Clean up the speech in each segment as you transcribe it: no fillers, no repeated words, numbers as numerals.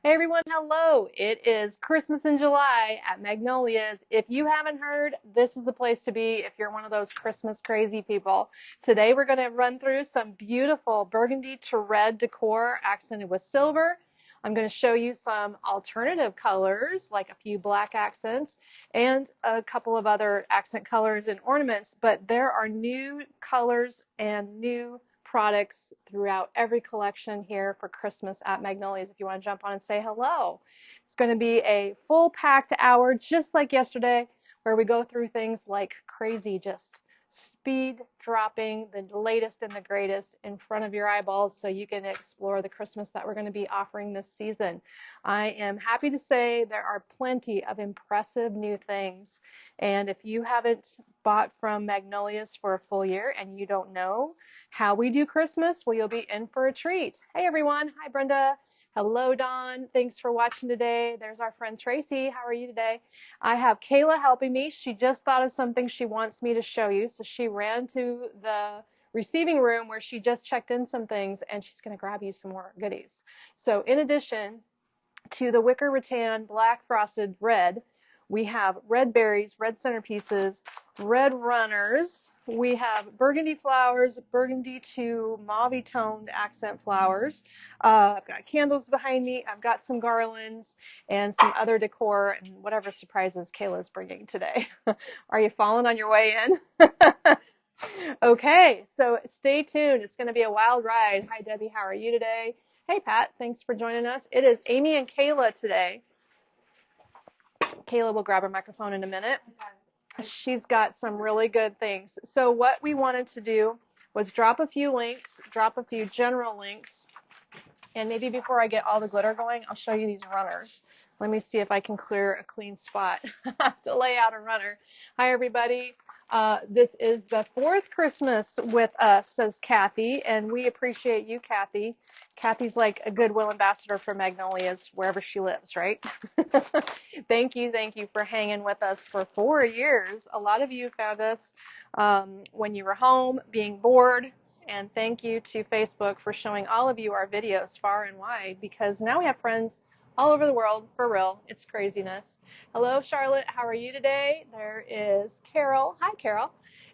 Hey everyone, hello. It is Christmas in July at Magnolia's. If you haven't heard, this is the place to be if you're one of those Christmas crazy people. Today we're going to run through some beautiful burgundy to red decor accented with silver. I'm going to show you some alternative colors, like a few black accents and a couple of other accent colors and ornaments, but there are new colors and new products throughout every collection here for Christmas at Magnolia's if you want to jump on and say hello. It's going to be a full packed hour just like yesterday where we go through things like crazy, just speed dropping the latest and the greatest in front of your eyeballs so you can explore the Christmas that we're going to be offering this season. I am happy to say there are plenty of impressive new things, and if you haven't bought from Magnolia's for a full year and you don't know how we do Christmas, well, you'll be in for a treat. Hey everyone. Hi Brenda. Hello Dawn. Thanks for watching today. There's our friend Tracy. How are you today? I have Kayla helping me. She just thought of something she wants me to show you. So she ran to the receiving room where she just checked in some things and she's going to grab you some more goodies. So in addition to the wicker rattan black frosted red, we have red berries, red centerpieces, red runners. We have burgundy flowers, burgundy to mauve toned accent flowers. I've got candles behind me. I've got some garlands and some other decor and whatever surprises Kayla's bringing today. Are you following on your way in? Okay, so stay tuned. It's going to be a wild ride. Hi, Debbie. How are you today? Hey, Pat. Thanks for joining us. It is Amy and Kayla today. Kayla will grab her microphone in a minute. She's got some really good things. So what we wanted to do was drop a few links, drop a few general links, and maybe before I get all the glitter going, I'll show you these runners. Let me see if I can clear a clean spot to lay out a runner. Hi, everybody. This is the fourth Christmas with us, says Kathy, and we appreciate you, Kathy. Kathy's like a Goodwill ambassador for Magnolia's wherever she lives, right? Thank you for hanging with us for 4 years. A lot of you found us when you were home, being bored, and thank you to Facebook for showing all of you our videos far and wide, because now we have friends all over the world, for real. It's craziness. Hello, Charlotte. How are you today? There is Carol. Hi, Carol.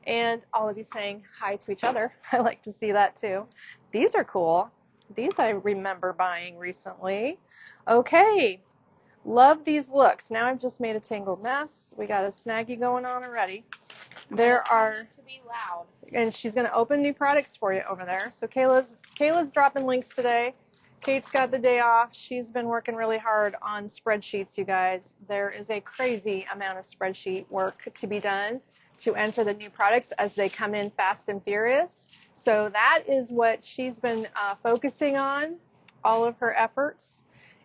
And all of you saying hi to each other. I like to see that too. These are cool. These I remember buying recently. Okay. Love these looks. Now I've just made a tangled mess. We got a snaggy going on already. There are, to be loud. and she's going to open new products for you over there. So Kayla's dropping links today. Kate's got the day off. She's been working really hard on spreadsheets, you guys. There is a crazy amount of spreadsheet work to be done to enter the new products as they come in fast and furious. So that is what she's been focusing on, all of her efforts.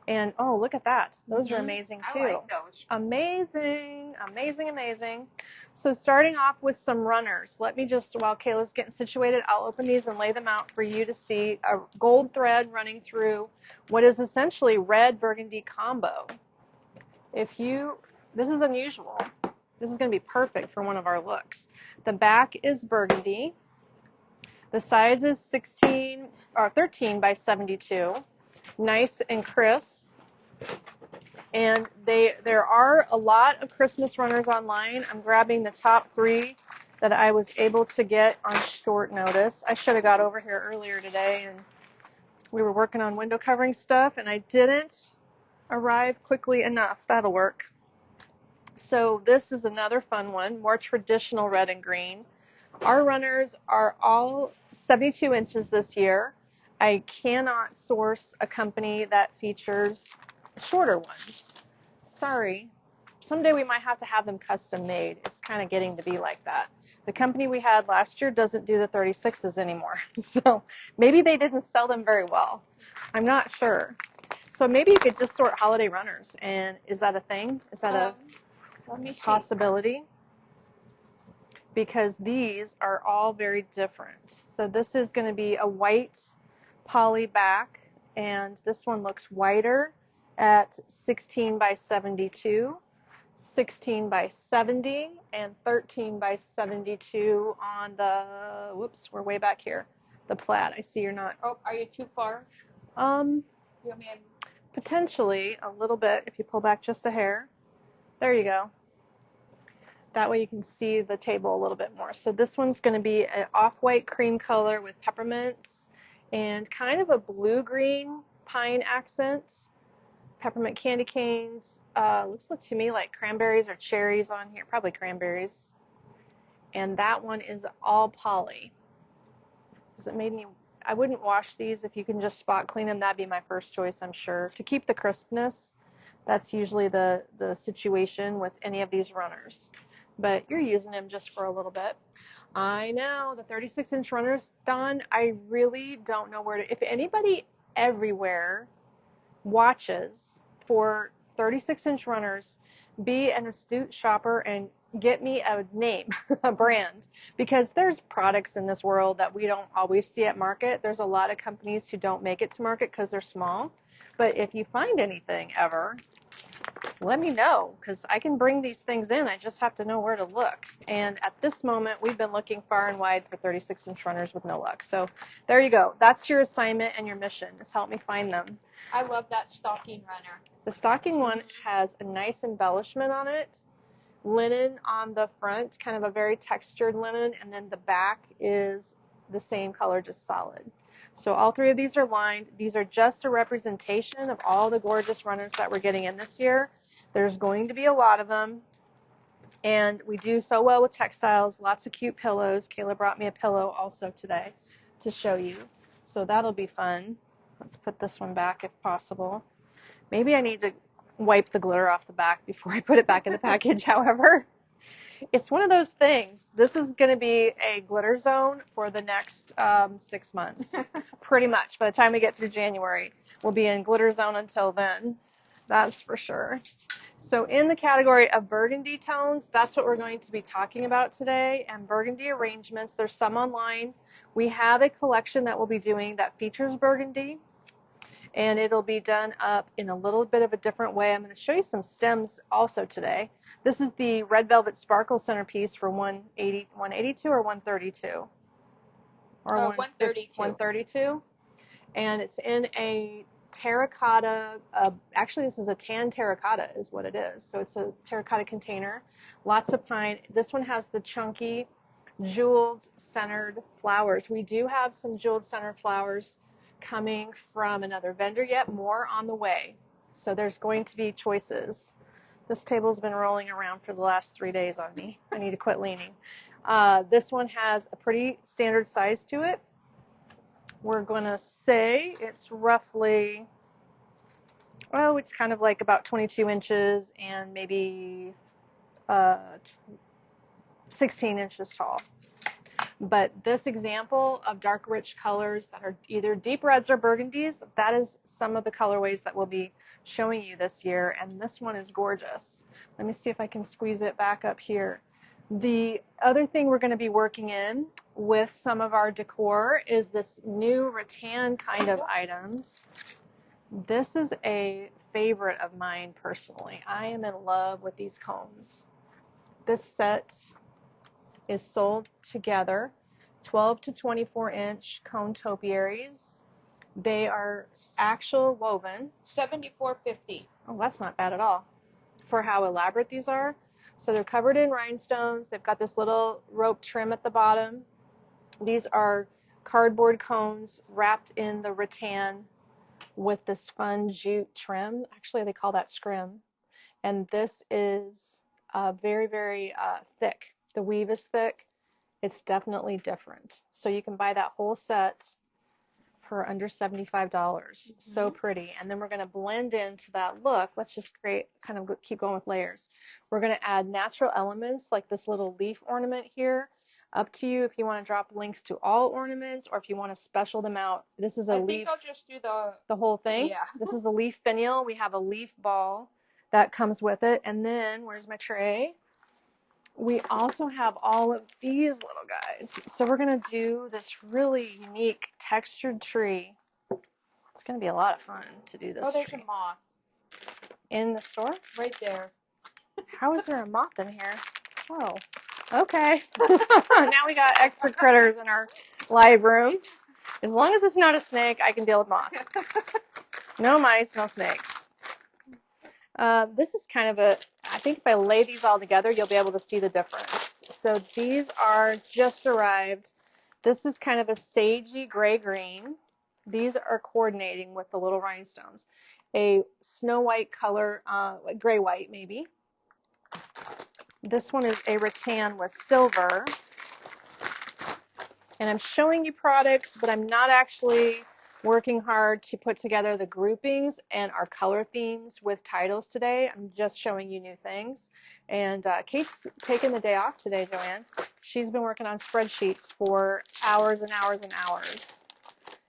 And oh, look at that. Those are amazing too. I like those. Amazing, amazing, amazing. So starting off with some runners, let me just, while Kayla's getting situated, I'll open these and lay them out for you to see. A gold thread running through what is essentially red burgundy combo. This is unusual. This is going to be perfect for one of our looks. The back is burgundy. The size is 13 by 72. Nice and crisp. And there are a lot of Christmas runners online. I'm grabbing the top 3 that I was able to get on short notice. I should have got over here earlier today, and we were working on window covering stuff, and I didn't arrive quickly enough. That'll work. So this is another fun one, more traditional red and green. Our runners are all 72 inches this year. I cannot source a company that features shorter ones. Sorry. Someday we might have to have them custom made. It's kind of getting to be like that. The company we had last year doesn't do the 36s anymore. So maybe they didn't sell them very well. I'm not sure. So maybe you could just sort holiday runners. And is that a thing? Is that a possibility? Because these are all very different. So this is going to be a white poly back, and this one looks whiter at 16 by 72, 16 by 70, and 13 by 72 on the, whoops, we're way back here, the plaid. I see you're not. Oh, are you too far? Um, You want me to potentially a little bit if you pull back just a hair. There you go. That way you can see the table a little bit more. So this one's going to be an off-white cream color with peppermints and kind of a blue-green pine accent. Peppermint candy canes. Looks like to me like cranberries or cherries on here. Probably cranberries. And that one is all poly. Does it made me... I wouldn't wash these. If you can just spot clean them, that'd be my first choice, I'm sure. To keep the crispness, that's usually the situation with any of these runners. But you're using them just for a little bit. I know, the 36-inch runner's done. I really don't know where to... If anybody everywhere watches for 36-inch runners, be an astute shopper and get me a name, a brand, because there's products in this world that we don't always see at market. There's a lot of companies who don't make it to market because they're small. But if you find anything ever, let me know, because I can bring these things in. I just have to know where to look. And at this moment, we've been looking far and wide for 36-inch runners with no luck. So there you go. That's your assignment and your mission, is help me find them. I love that stocking runner. The stocking one has a nice embellishment on it. Linen on the front, kind of a very textured linen, and then the back is the same color, just solid. So all three of these are lined. These are just a representation of all the gorgeous runners that we're getting in this year. There's going to be a lot of them, and we do so well with textiles. Lots of cute pillows. Kayla brought me a pillow also today to show you, so that'll be fun. Let's put this one back if possible. Maybe I need to wipe the glitter off the back before I put it back in the package. However, it's one of those things. This is going to be a glitter zone for the next 6 months, pretty much. By the time we get through January, we'll be in glitter zone until then. That's for sure. So in the category of burgundy tones, that's what we're going to be talking about today. And burgundy arrangements, there's some online. We have a collection that we'll be doing that features burgundy, and it'll be done up in a little bit of a different way. I'm going to show you some stems also today. This is the Red Velvet Sparkle centerpiece for 182 or 132? Or 132. 132. And it's in a terracotta, actually this is a tan terracotta is what it is. So it's a terracotta container, lots of pine. This one has the chunky jeweled centered flowers. We do have some jeweled centered flowers coming from another vendor yet, more on the way. So there's going to be choices. This table's been rolling around for the last 3 days on me. I need to quit leaning. This one has a pretty standard size to it. We're going to say it's roughly, oh, it's kind of like about 22 inches and maybe 16 inches tall. But this example of dark rich colors that are either deep reds or burgundies, that is some of the colorways that we'll be showing you this year. And this one is gorgeous. Let me see if I can squeeze it back up here. The other thing we're going to be working in with some of our decor is this new rattan kind of items. This is a favorite of mine personally. I am in love with these combs. This set is sold together, 12 to 24 inch cone topiaries. They are actual woven. $74.50. Oh, that's not bad at all for how elaborate these are. So they're covered in rhinestones. They've got this little rope trim at the bottom. These are cardboard cones wrapped in the rattan with this fun jute trim. Actually, they call that scrim. And this is very, very thick. The weave is thick. It's definitely different. So you can buy that whole set for under $75. So pretty. And then we're going to blend into that look. Let's just keep going with layers. We're going to add natural elements like this little leaf ornament here. Up to you if you want to drop links to all ornaments or if you want to special them out. This is a leaf. I think I'll just do the whole thing. Yeah. This is a leaf finial. We have a leaf ball that comes with it. And then, where's my tray? We also have all of these little guys. So we're going to do this really unique textured tree. It's going to be a lot of fun to do this. Oh, there's tree. a moth. In the store? Right there. How is there a moth in here? Oh, okay. Now we got extra critters in our live room. As long as it's not a snake, I can deal with moths. No mice, no snakes. This is kind of I think if I lay these all together, you'll be able to see the difference. So these are just arrived. This is kind of a sagey gray-green. These are coordinating with the little rhinestones. A snow white color, like gray-white maybe. This one is a rattan with silver. And I'm showing you products, but I'm not actually working hard to put together the groupings and our color themes with titles today. I'm just showing you new things. And Kate's taking the day off today, Joanne. She's been working on spreadsheets for hours and hours and hours.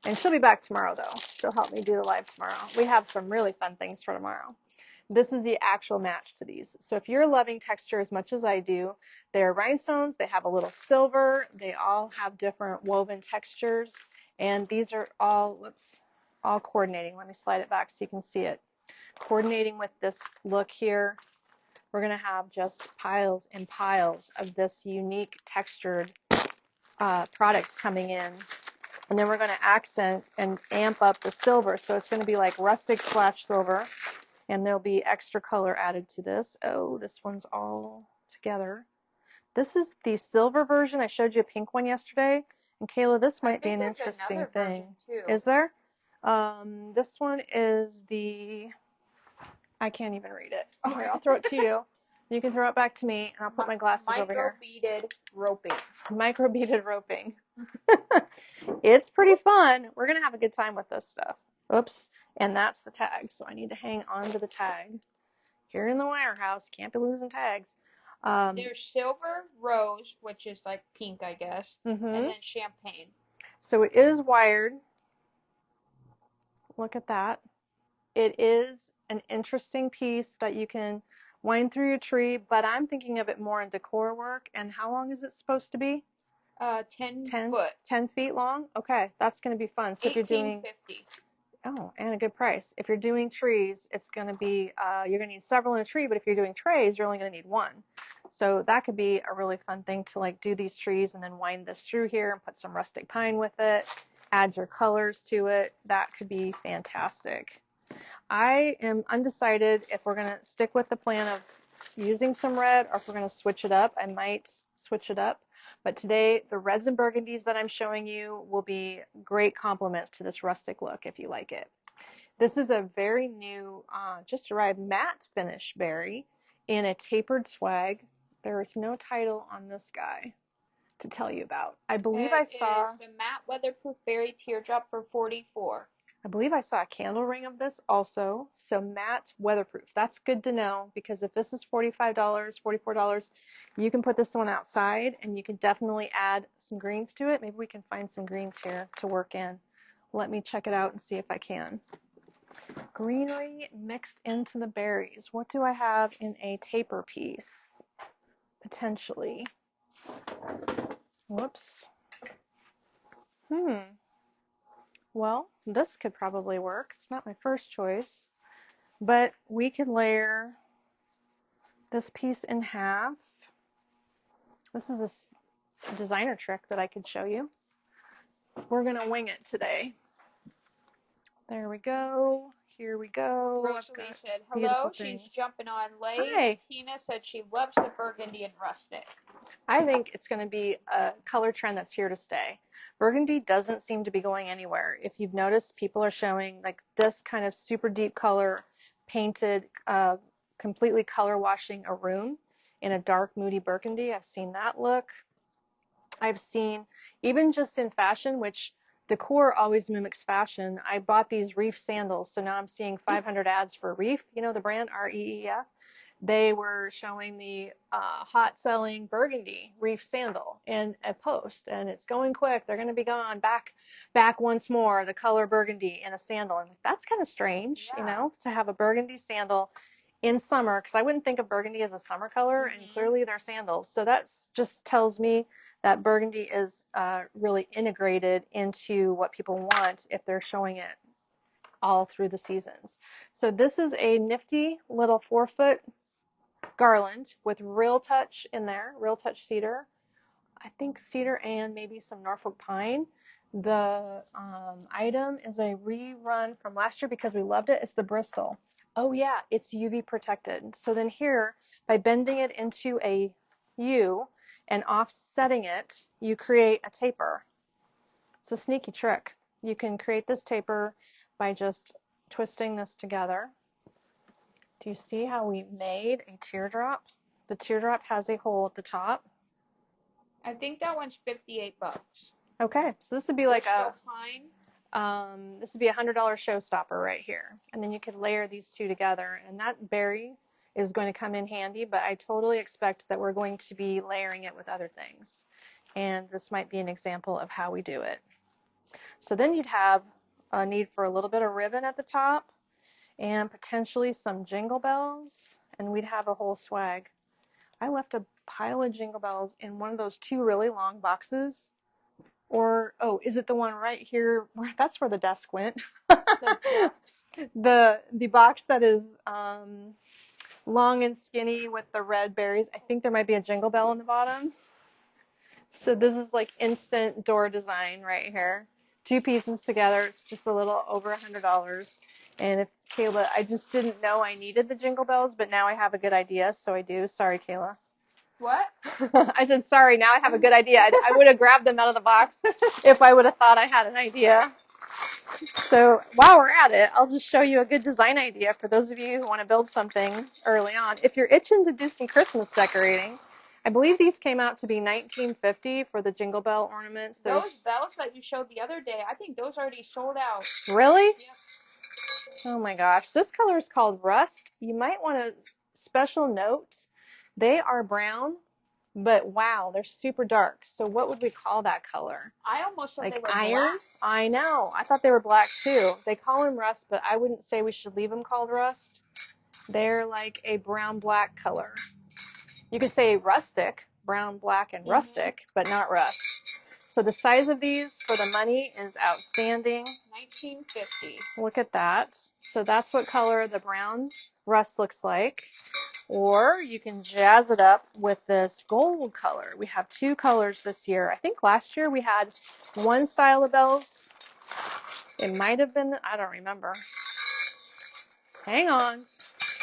And she'll be back tomorrow, though. She'll help me do the live tomorrow. We have some really fun things for tomorrow. This is the actual match to these. So if you're loving texture as much as I do, they're rhinestones, they have a little silver, they all have different woven textures, and these are all, all coordinating. Let me slide it back so you can see it. Coordinating with this look here, we're going to have just piles and piles of this unique textured products coming in. And then we're going to accent and amp up the silver, so it's going to be like rustic / silver. And there'll be extra color added to this. Oh, this one's all together. This is the silver version. I showed you a pink one yesterday. And Kayla, this might be an interesting thing. Is there? This one is the, I can't even read it. Oh, here, I'll throw it to you. You can throw it back to me, and I'll put my glasses over here. Micro-beaded roping. Micro-beaded roping. It's pretty fun. We're going to have a good time with this stuff. Oops. And that's the tag, so I need to hang on to the tag. Here in the warehouse, can't be losing tags. There's silver, rose, which is like pink, I guess, and then champagne. So it is wired. Look at that. It is an interesting piece that you can wind through your tree, but I'm thinking of it more in decor work. And how long is it supposed to be? 10 foot. 10 feet long? Okay, that's going to be fun. So if you're doing $18.50. Oh, and a good price. If you're doing trees, it's going to be, you're going to need several in a tree, but if you're doing trays, you're only going to need one. So that could be a really fun thing to like do these trees and then wind this through here and put some rustic pine with it, add your colors to it. That could be fantastic. I am undecided if we're going to stick with the plan of using some red or if we're going to switch it up. I might switch it up. But today, the reds and burgundies that I'm showing you will be great complements to this rustic look if you like it. This is a very new, just arrived matte finish berry in a tapered swag. There is no title on this guy to tell you about. I believe I saw the matte weatherproof berry teardrop for $44. I believe I saw a candle ring of this also. So matte weatherproof. That's good to know because if this is $45, $44, you can put this one outside and you can definitely add some greens to it. Maybe we can find some greens here to work in. Let me check it out and see if I can. Greenery mixed into the berries. What do I have in a taper piece? Potentially. Whoops. Well, this could probably work. It's not my first choice. But we could layer this piece in half. This is a designer trick that I could show you. We're going to wing it today. There we go. Here we go. Rosalie said, hello, she's jumping on late. Hi. Tina said she loves the burgundy and rustic. I think it's going to be a color trend that's here to stay. Burgundy doesn't seem to be going anywhere. If you've noticed, people are showing like this kind of super deep color, painted, completely color washing a room in a dark, moody burgundy. I've seen that look. I've seen, even just in fashion, which Decor always mimics fashion. I bought these Reef sandals, so now I'm seeing 500 ads for Reef. You know the brand, R-E-E-F? They were showing the hot selling burgundy Reef sandal in a post, and it's going quick. They're going to be gone. Back once more, the color burgundy in a sandal. And that's kind of strange, you know, to have a burgundy sandal in summer, because I wouldn't think of burgundy as a summer color, and clearly they're sandals. So that just tells me that burgundy is really integrated into what people want if they're showing it all through the seasons. So this is a nifty little 4-foot garland with Real Touch in there, Real Touch cedar. I think cedar and maybe some Norfolk pine. The item is a rerun from last year because we loved it. It's the Bristol. Oh yeah, it's UV protected. So then here, by bending it into a U and offsetting it, you create a taper. It's a sneaky trick. You can create this taper by just twisting this together. Do you see how we made a teardrop? The teardrop has a hole at the top. I think that one's $58. Okay, so this would be like a Fine. this would be $100 showstopper right here. And then you could layer these two together, and that berry is going to come in handy, but I totally expect that we're going to be layering it with other things. And this might be an example of how we do it. So then you'd have a need for a little bit of ribbon at the top and potentially some jingle bells, and we'd have a whole swag. I left a pile of jingle bells in one of those two really long boxes. Or, oh, is it the one right here? That's where the desk went. The box that is long and skinny with the red berries. I think there might be a jingle bell on the bottom. So this is like instant door design right here. Two pieces together. It's just a little over $100. And if Kayla, I just didn't know I needed the jingle bells, but now I have a good idea, so I do. Sorry, Kayla. What? I said, sorry, now I have a good idea. I would have grabbed them out of the box if I would have thought I had an idea. So while we're at it, I'll just show you a good design idea for those of you who want to build something early on. If you're itching to do some Christmas decorating, I believe these came out to be $19.50 for the jingle bell ornaments. Those bells that you showed the other day, I think those already sold out. Really? Yep. Oh my gosh. This color is called Rust. You might want to special note, they are brown, but wow, they're super dark. So what would we call that color? I almost thought Like they were iron? black. I know. I thought they were black too. They call them rust, but I wouldn't say we should leave them called rust. They're like a brown-black color. You could say rustic, brown, black, and rustic, but not rust. So the size of these for the money is outstanding. $19.50. Look at that. So that's what color the brown rust looks like. Or you can jazz it up with this gold color. We have two colors this year. I think last year we had one style of bells. It might have been, I don't remember. Hang on.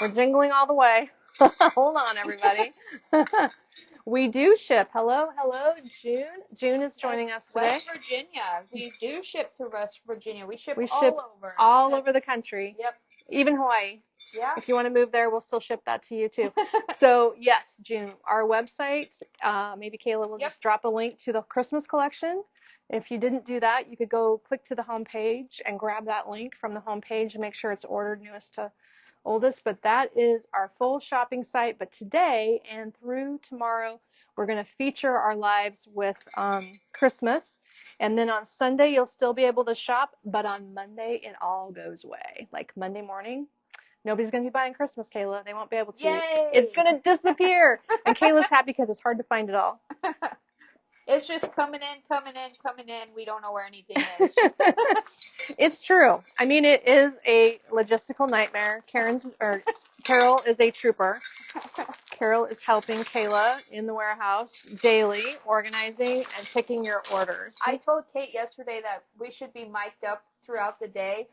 We're jingling all the way. Hold on, everybody. We do ship. Hello, June. June is joining us today. West Virginia. We do ship to West Virginia. We ship over. All over the country. Yep. Even Hawaii. Yeah. If you want to move there, we'll still ship that to you too. So yes, June, our website, maybe Kayla will just drop a link to the Christmas collection. If you didn't do that, you could go click to the home page and grab that link from the home page and make sure it's ordered newest to oldest. But that is our full shopping site. But today and through tomorrow, we're going to feature our lives with Christmas. And then on Sunday, you'll still be able to shop. But on Monday, it all goes away. Like Monday morning, nobody's going to be buying Christmas, Kayla. They won't be able to. Yay! It's going to disappear. And Kayla's happy because it's hard to find it all. It's just coming in. We don't know where anything is. It's true. I mean, it is a logistical nightmare. Carol is a trooper. Carol is helping Kayla in the warehouse daily, organizing and picking your orders. I told Kate yesterday that we should be mic'd up throughout the day.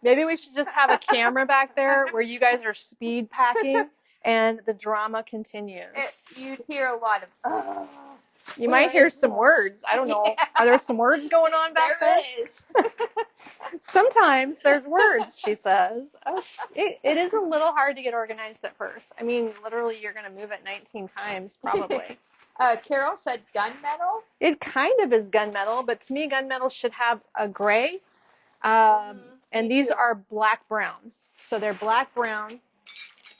Maybe we should just have a camera back there where you guys are speed packing and the drama continues. You'd hear a lot of, you might hear some words. I don't know. Yeah. Are there some words going on back there? There is. Sometimes there's words, she says. Oh, it is a little hard to get organized at first. I mean, literally, you're going to move it 19 times, probably. Carol said gunmetal. It kind of is gunmetal, but to me, gunmetal should have a gray. And these are black-brown. So they're black-brown.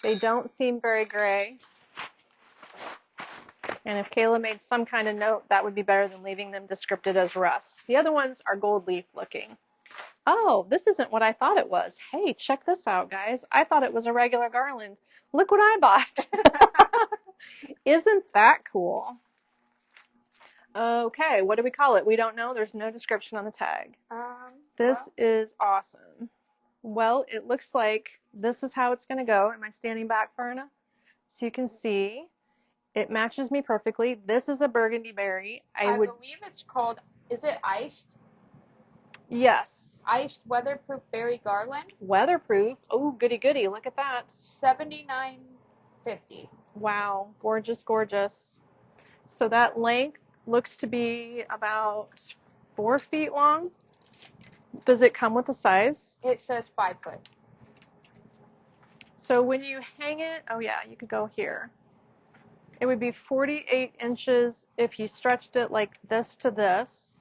They don't seem very gray. And if Kayla made some kind of note, that would be better than leaving them descripted as rust. The other ones are gold leaf looking. Oh, this isn't what I thought it was. Hey, check this out, guys. I thought it was a regular garland. Look what I bought. Isn't that cool? Okay, what do we call it? We don't know. There's no description on the tag. This is awesome. Well, it looks like this is how it's going to go. Am I standing back far enough? So you can see. It matches me perfectly. This is a burgundy berry. I believe it's called, is it iced? Yes. Iced weatherproof berry garland. Weatherproof. Oh, goody goody. Look at that. $79.50. Wow. Gorgeous, gorgeous. So that length looks to be about 4 feet long. Does it come with a size? It says 5 foot. So when you hang it, oh yeah, you could go here. It would be 48 inches if you stretched it like this to this.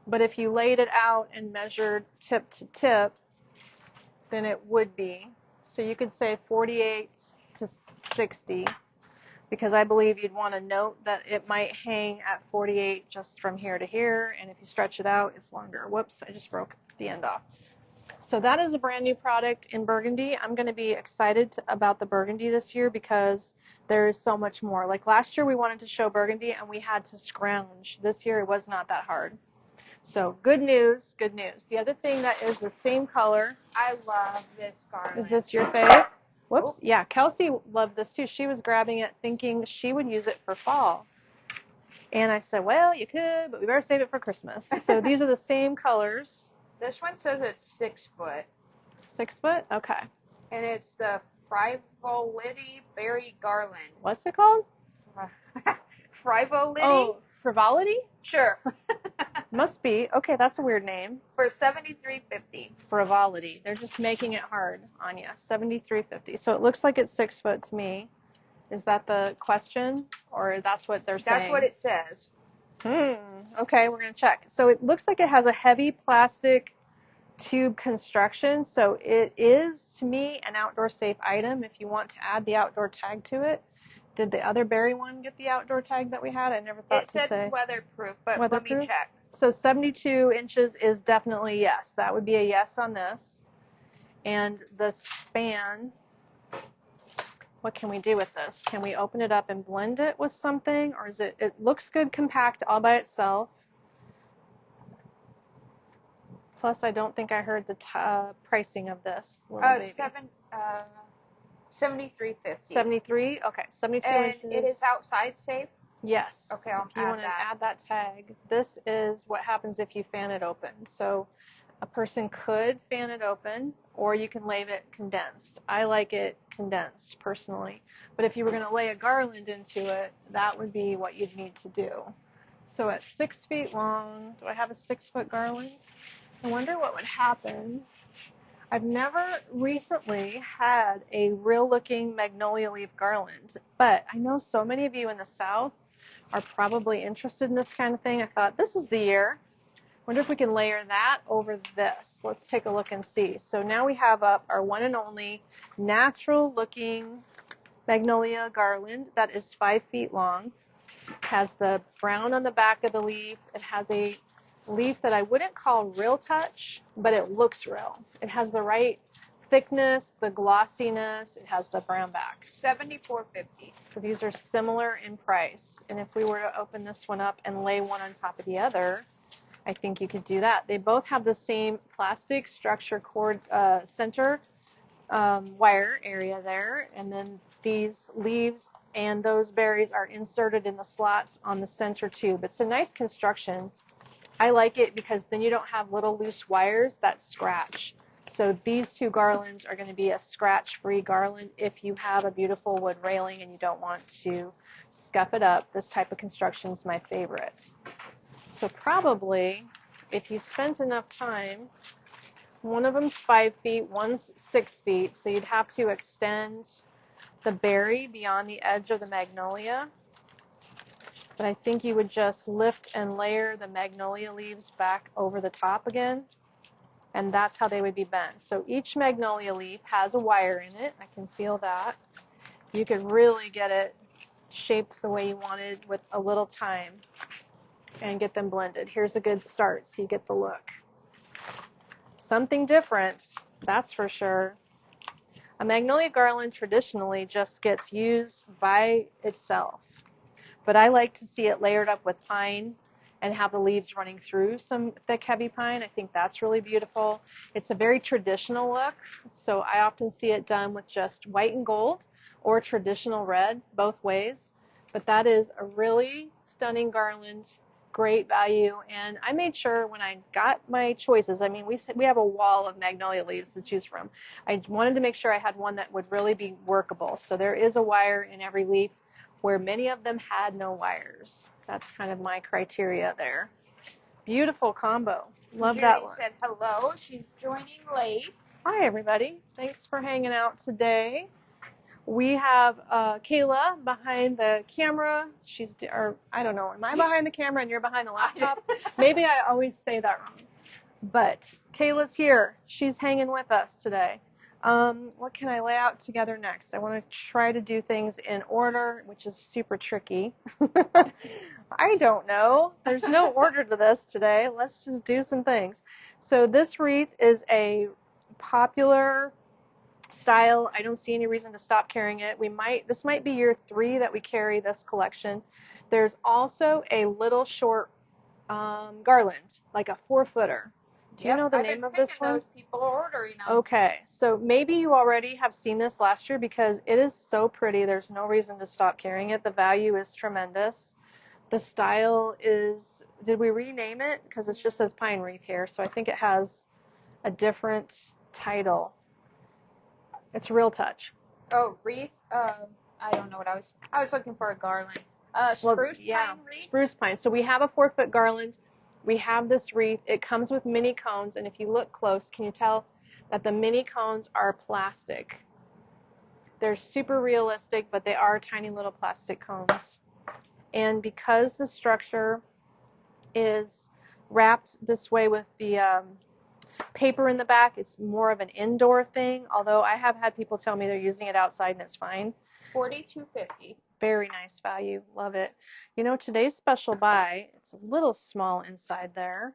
But if you laid it out and measured tip to tip, then it would be. So you could say 48 to 60, because I believe you'd want to note that it might hang at 48 just from here to here, and if you stretch it out, it's longer. Whoops, I just broke the end off. So that is a brand new product in Burgundy. I'm going to be excited about the Burgundy this year because there's so much more. Like last year we wanted to show Burgundy and we had to scrounge. This year it was not that hard. So good news, good news. The other thing that is the same color. I love this garland. Is this your fave? Whoops. Oh. Yeah, Kelsey loved this too. She was grabbing it thinking she would use it for fall. And I said, well, you could, but we better save it for Christmas. So these are the same colors. This one says it's 6 foot. 6 foot? Okay. And it's the Frivolity Berry Garland. What's it called? Frivolity? Oh, Frivolity? Sure. Must be. Okay, that's a weird name. For $73.50. Frivolity. They're just making it hard on you. $73.50. So it looks like it's 6 foot to me. Is that the question? Or that's what they're saying? That's what it says. Okay, we're going to check. So it looks like it has a heavy plastic tube construction. So it is, to me, an outdoor safe item if you want to add the outdoor tag to it. Did the other berry one get the outdoor tag that we had? I never thought to say. It said weatherproof, but weatherproof? Let me check. So 72 inches is definitely yes. That would be a yes on this. And the span, what can we do with this? Can we open it up and blend it with something? Or is it looks good compact all by itself. Plus, I don't think I heard the pricing of this little baby. $73.50. 73? Okay, 72 inches. And it is outside safe? Yes. Okay, I'll add that. If you want to add that tag, this is what happens if you fan it open. So a person could fan it open, or you can leave it condensed. I like it condensed, personally. But if you were going to lay a garland into it, that would be what you'd need to do. So at 6 feet long, do I have a 6 foot garland? I wonder what would happen. I've never recently had a real looking magnolia leaf garland, but I know so many of you in the South are probably interested in this kind of thing. I thought this is the year. Wonder if we can layer that over this. Let's take a look and see. So now we have up our one and only natural looking magnolia garland that is 5 feet long. It has the brown on the back of the leaf. It has a leaf that I wouldn't call real touch, but it looks real. It has the right thickness, the glossiness. It has the brown back. $74.50. So these are similar in price. And if we were to open this one up and lay one on top of the other, I think you could do that. They both have the same plastic structure cord center wire area there, and then these leaves and those berries are inserted in the slots on the center tube. It's a nice construction. I like it because then you don't have little loose wires that scratch. So these two garlands are going to be a scratch-free garland if you have a beautiful wood railing and you don't want to scuff it up. This type of construction is my favorite. So probably, if you spent enough time, one of them's 5 feet, one's 6 feet, so you'd have to extend the berry beyond the edge of the magnolia. But I think you would just lift and layer the magnolia leaves back over the top again, and that's how they would be bent. So each magnolia leaf has a wire in it. I can feel that. You could really get it shaped the way you wanted with a little time and get them blended. Here's a good start so you get the look. Something different, that's for sure. A magnolia garland traditionally just gets used by itself. But I like to see it layered up with pine and have the leaves running through some thick, heavy pine. I think that's really beautiful. It's a very traditional look, so I often see it done with just white and gold or traditional red, both ways. But that is a really stunning garland. great value. And I made sure when I got my choices, I mean, we have a wall of magnolia leaves to choose from. I wanted to make sure I had one that would really be workable. So there is a wire in every leaf, where many of them had no wires. That's kind of my criteria there. Beautiful combo. Love Judy that one. said hello. She's joining late. Hi, everybody. Thanks for hanging out today. We have Kayla behind the camera. Or I don't know, am I behind the camera and you're behind the laptop? Maybe I always say that wrong. But Kayla's here. She's hanging with us today. What can I lay out together next? I want to try to do things in order, which is super tricky. I don't know. There's no order to this today. Let's just do some things. So this wreath is a popular style. I don't see any reason to stop carrying it. This might be year 3 that we carry this collection. There's also a little short garland, like a 4-footer. Do you know the name of this one? Those people ordering them. Okay, so maybe you already have seen this last year because it is so pretty. There's no reason to stop carrying it. The value is tremendous. The style is, did we rename it? Because it just says pine wreath here, so I think it has a different title. It's Real Touch. Oh, wreath. I don't know what I was looking for a garland. Spruce pine wreath. Spruce pine. So we have a 4-foot garland. We have this wreath. It comes with mini cones, and if you look close, can you tell that the mini cones are plastic? They're super realistic, but they are tiny little plastic cones. And because the structure is wrapped this way with the paper in the back, it's more of an indoor thing, although I have had people tell me they're using it outside and it's fine. $42.50. Very nice value. Love it. You know, today's special buy, it's a little small inside there.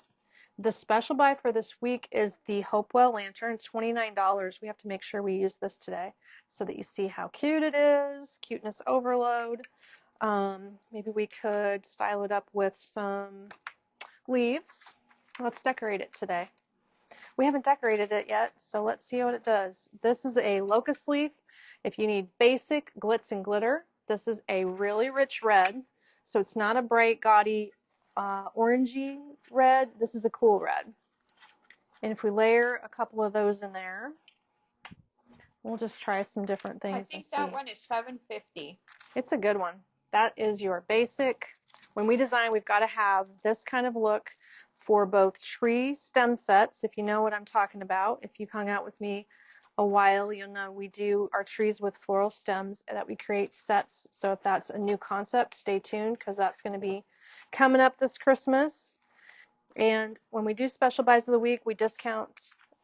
The special buy for this week is the Hopewell lantern, $29. We have to make sure we use this today so that you see how cute it is. Cuteness overload. Maybe we could style it up with some leaves. Let's decorate it today. We haven't decorated it yet, so let's see what it does. This is a locust leaf. If you need basic glitz and glitter, this is a really rich red. So it's not a bright, gaudy, orangey red. This is a cool red. And if we layer a couple of those in there, we'll just try some different things. I think that one is $7.50. It's a good one. That is your basic. When we design, we've got to have this kind of look for both tree stem sets, if you know what I'm talking about. If you've hung out with me a while, you'll know we do our trees with floral stems that we create sets. So if that's a new concept, stay tuned because that's going to be coming up this Christmas. And when we do special buys of the week, we discount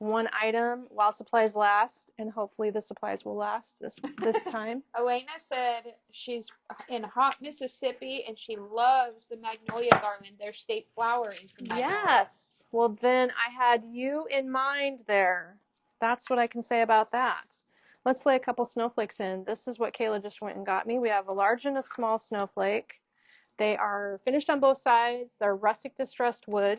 one item while supplies last, and hopefully the supplies will last this time. Elena said she's in Hot, Mississippi, and she loves the magnolia garland. Their state flower is the magnolia. Yes. Well, then I had you in mind there. That's what I can say about that. Let's lay a couple snowflakes in. This is what Kayla just went and got me. We have a large and a small snowflake. They are finished on both sides. They're rustic distressed wood.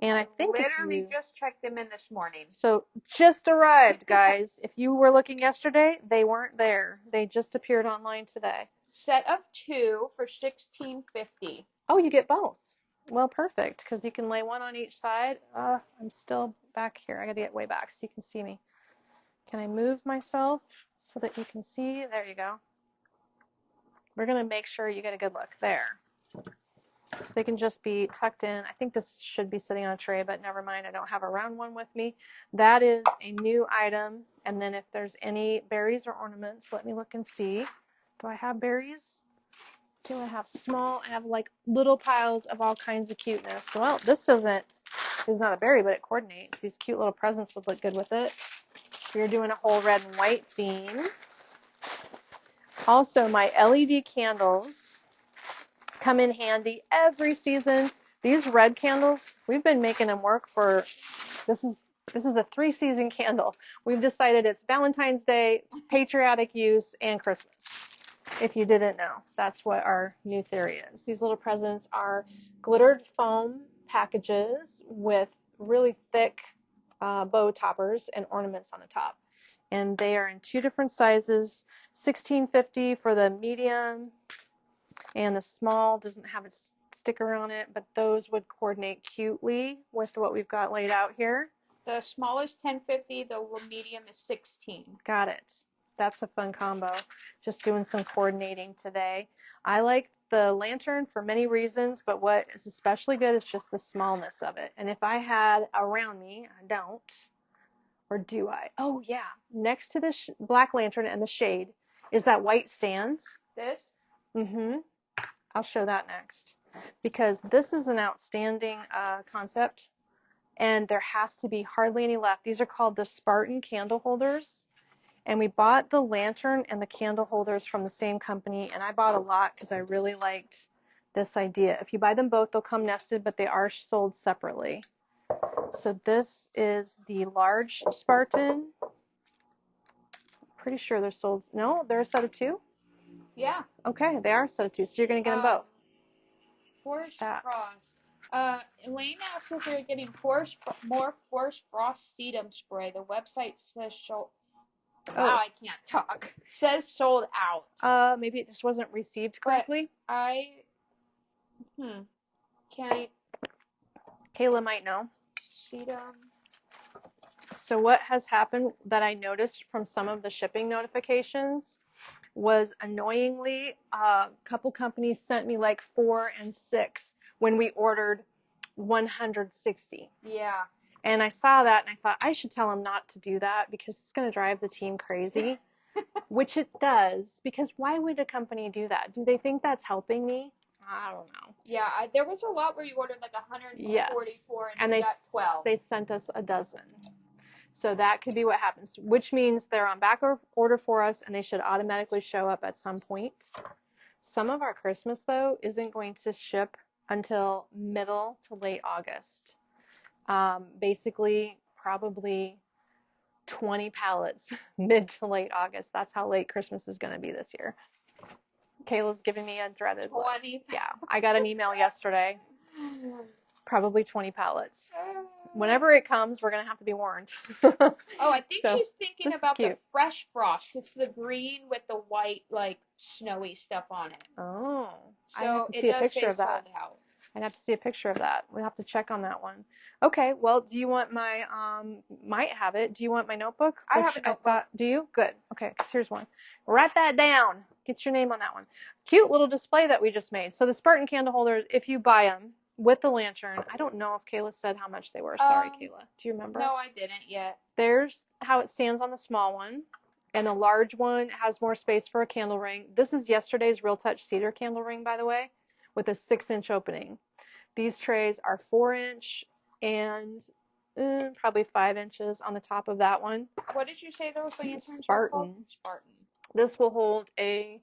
And I think literally just checked them in this morning. So just arrived, guys. If you were looking yesterday, they weren't there. They just appeared online today. Set of 2 for $16.50. Oh, you get both. Well, perfect, because you can lay one on each side. I'm still back here. I got to get way back so you can see me. Can I move myself so that you can see? There you go. We're going to make sure you get a good look there. So they can just be tucked in. I think this should be sitting on a tray, but never mind. I don't have a round one with me. That is a new item. And then if there's any berries or ornaments, let me look and see. Do I have berries? Do I have small? I have like little piles of all kinds of cuteness. Well, this is not a berry, but it coordinates. These cute little presents would look good with it. We're doing a whole red and white theme. Also, my LED candles come in handy every season. These red candles, we've been making them work for, this is a 3-season candle. We've decided it's Valentine's Day, patriotic use, and Christmas. If you didn't know, that's what our new theory is. These little presents are glittered foam packages with really thick bow toppers and ornaments on the top. And they are in 2 different sizes, $16.50 for the medium, and the small doesn't have its sticker on it, but those would coordinate cutely with what we've got laid out here. The smallest 1050, the medium is 16. Got it. That's a fun combo. Just doing some coordinating today. I like the lantern for many reasons, but what is especially good is just the smallness of it. And if I had around me, I don't, or do I? Oh yeah, next to the black lantern and the shade is that white stand. This? Mm-hmm. I'll show that next, because this is an outstanding concept, and there has to be hardly any left. These are called the Spartan candle holders, and we bought the lantern and the candle holders from the same company, and I bought a lot because I really liked this idea. If you buy them both, they'll come nested, but they are sold separately. So this is the large Spartan. Pretty sure they're sold. No, they're a set of 2? Yeah. Okay, they are a set of 2, so you're going to get them both. Forest Frost. Elaine asked if they're getting more Forest Frost sedum spray. The website says sold. Wow, I can't talk. Says sold out. Maybe it just wasn't received correctly. Can I? Kayla might know. Sedum. So what has happened that I noticed from some of the shipping notifications was, annoyingly, a couple companies sent me like 4 and 6 when we ordered 160. Yeah. And I saw that and I thought I should tell them not to do that because it's going to drive the team crazy, which it does, because why would a company do that? Do they think that's helping me? I don't know. Yeah, there was a lot where you ordered like 144 and they got 12. They sent us a dozen. So that could be what happens, which means they're on back order for us and they should automatically show up at some point. Some of our Christmas, though, isn't going to ship until middle to late August. Basically, probably 20 pallets mid to late August. That's how late Christmas is going to be this year. Kayla's giving me a dreaded look. 20. Yeah, I got an email yesterday. Probably 20 pallets. Whenever it comes, we're going to have to be warned. I think she's thinking about the Fresh Frost. It's the green with the white, like, snowy stuff on it. Oh. So I have to see a picture of that. I'd have to see a picture of that. We'll have to check on that one. Okay, well, do you want my, might have it. Do you want my notebook? I have a notebook. Do you? Good. Okay, because here's one. Write that down. Get your name on that one. Cute little display that we just made. So the Spartan candle holders, if you buy them with the lantern, I don't know if Kayla said how much they were. Sorry, Kayla. Do you remember? No, I didn't yet. There's how it stands on the small one. And the large one has more space for a candle ring. This is yesterday's Real Touch cedar candle ring, by the way, with a 6-inch opening. These trays are 4-inch and probably 5 inches on the top of that one. What did you say those lanterns Spartan. are called? Spartan. This will hold a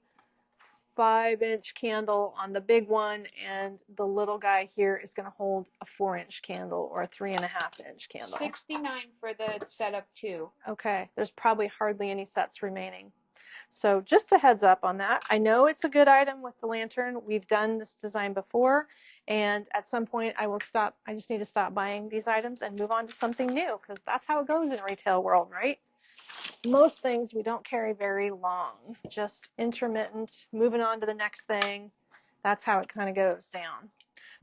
5-inch candle on the big one, and the little guy here is going to hold a 4-inch candle or a 3.5-inch candle. $69 for the set of 2. Okay, there's probably hardly any sets remaining. So just a heads up on that. I know it's a good item with the lantern. We've done this design before, and at some point I will stop. I just need to stop buying these items and move on to something new, because that's how it goes in retail world, right? Most things we don't carry very long, just intermittent, moving on to the next thing. That's how it kind of goes down.